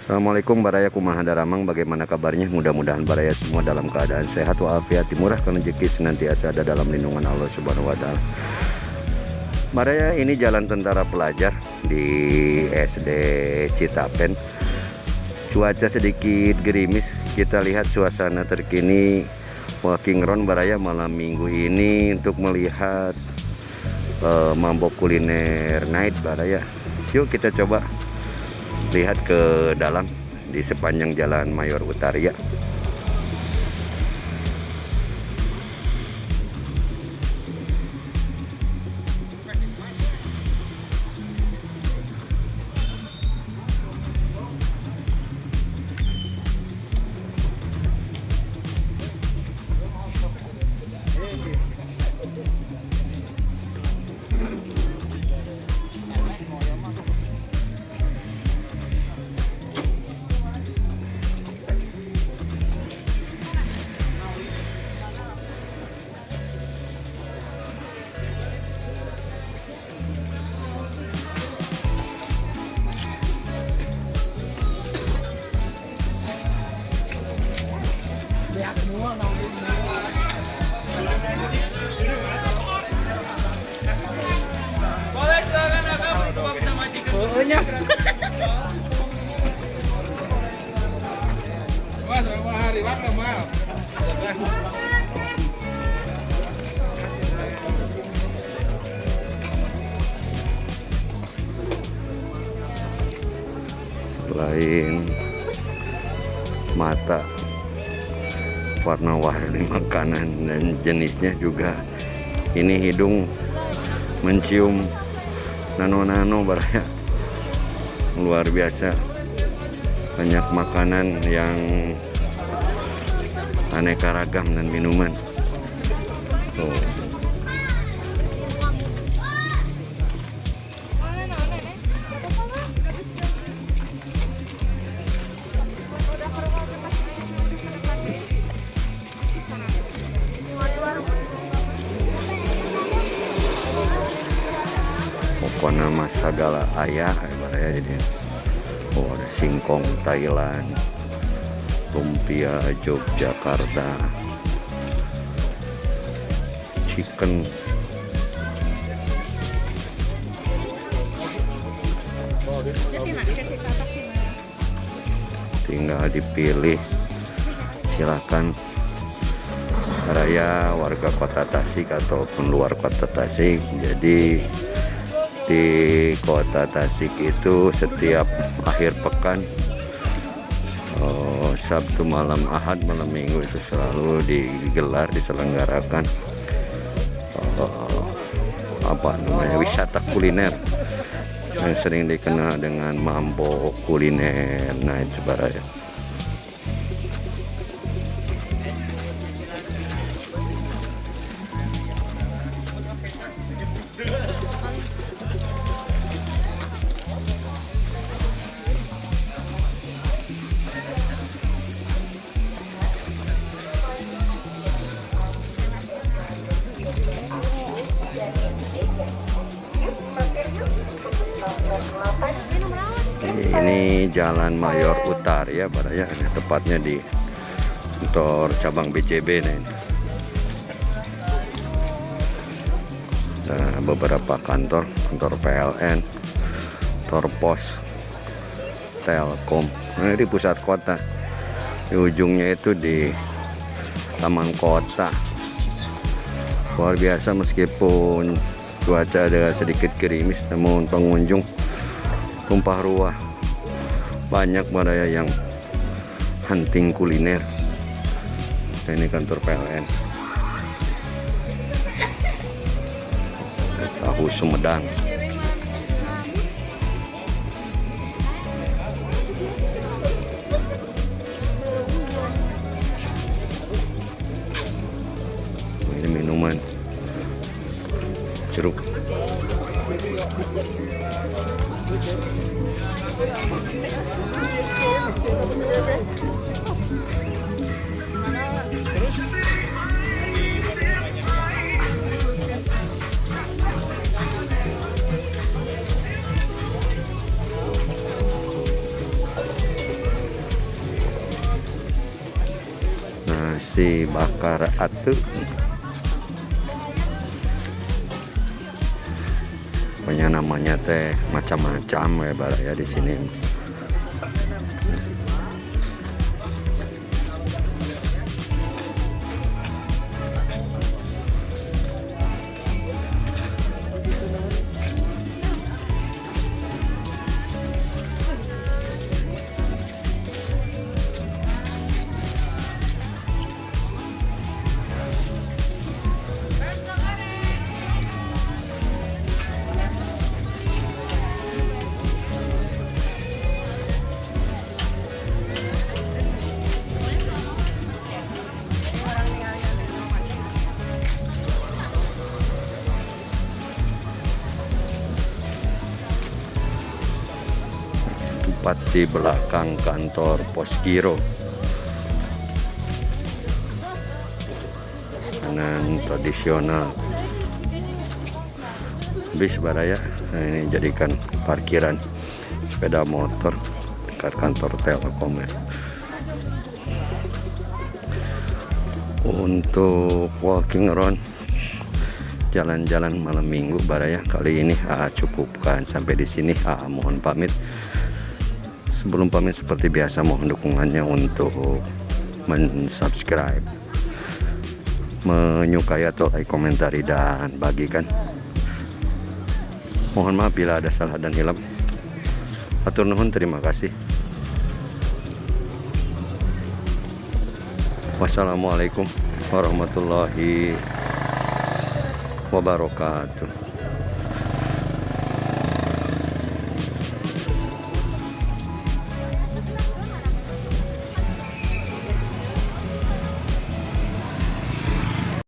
Assalamualaikum baraya kumaha daramang, bagaimana kabarnya? Mudah-mudahan baraya semua dalam keadaan sehat walafiat, dimurahkan rezeki, senantiasa ada dalam lindungan Allah Subhanahu wa taala. Baraya, ini jalan tentara pelajar di SD Citapen. Cuaca sedikit gerimis. Kita lihat suasana terkini walking round baraya malam minggu ini untuk melihat mambok kuliner night baraya. Yuk kita coba lihat ke dalam di sepanjang Jalan Mayor Utaria. Selain mata, warna-warni makanan dan jenisnya juga, ini hidung mencium nano-nano baraya. Luar biasa, banyak makanan yang aneka ragam dan minuman. Tuh. Pokoknya mas segala ayah baraya jadi. Oh, ada singkong Thailand, lumpia Yogyakarta, chicken, tinggal dipilih, silahkan baraya warga kota Tasik ataupun luar kota Tasik. Jadi di kota Tasik itu setiap akhir pekan, Sabtu malam, Ahad malam Minggu itu selalu diselenggarakan wisata kuliner yang sering dikenal dengan Mambo Kuliner Night baraya. Ini Jalan Mayor Utaria baraya, tepatnya di kantor cabang BCB. Nah, nah, beberapa kantor PLN, kantor pos, Telkom. Nah, di pusat kota, di ujungnya itu di taman kota. Luar biasa, meskipun cuaca ada sedikit gerimis, namun pengunjung tumpah ruah. Banyak baraya yang hunting kuliner. Nah, ini kantor PLN. Tahu Sumedang. Ini minuman jeruk. nasi bakar atuh. Pokoknya namanya teh macam-macam ya baraya di sini. Tepat di belakang kantor Posgiro. Makanan tradisional. Bis baraya. Nah, ini jadikan parkiran sepeda motor dekat kantor Telkom ya. Untuk walking around jalan-jalan malam minggu baraya kali ini cukupkan sampai di sini. Mohon pamit. Sebelum pamit seperti biasa mohon dukungannya untuk mensubscribe, menyukai atau like, komentari dan bagikan. Mohon maaf bila ada salah dan hilap. Hatur nuhun, terima kasih. Wassalamualaikum warahmatullahi wabarakatuh.